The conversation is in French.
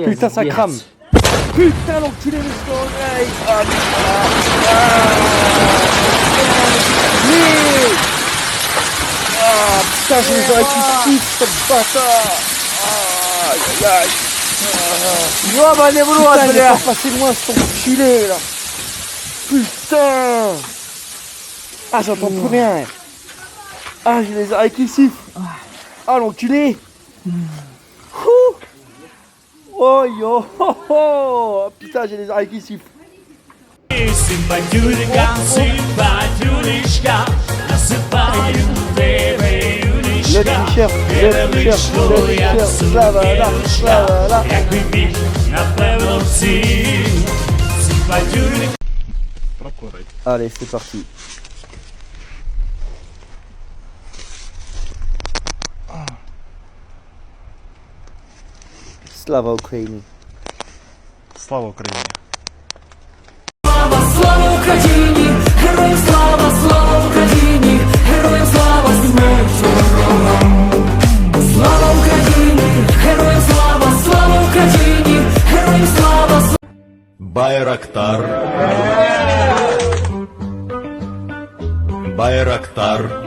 Putain, ça crame. Putain, l'enculé, le soleil. Ah, putain, j'ai les oreilles qui sifflent, ce bâtard. Aïe, aïe, aïe. Putain, il va pas passer loin, cet enculé, là. Putain. Ah, j'entends plus rien. Ah, j'ai les oreilles qui sifflent. Ah, l'enculé. Oh yo, oh, oh. Putain, j'ai les oreilles qui sifflent. Le t-shirt, slavala, slavala. Allez, c'est parti. Slava Ukraini. Слава Україні! Слава Україні! Героям слава, слава Україні! Героям слава, смерть ворогам! Слава Україні! Героям слава, слава Україні! Героям слава! Байрактар. Байрактар.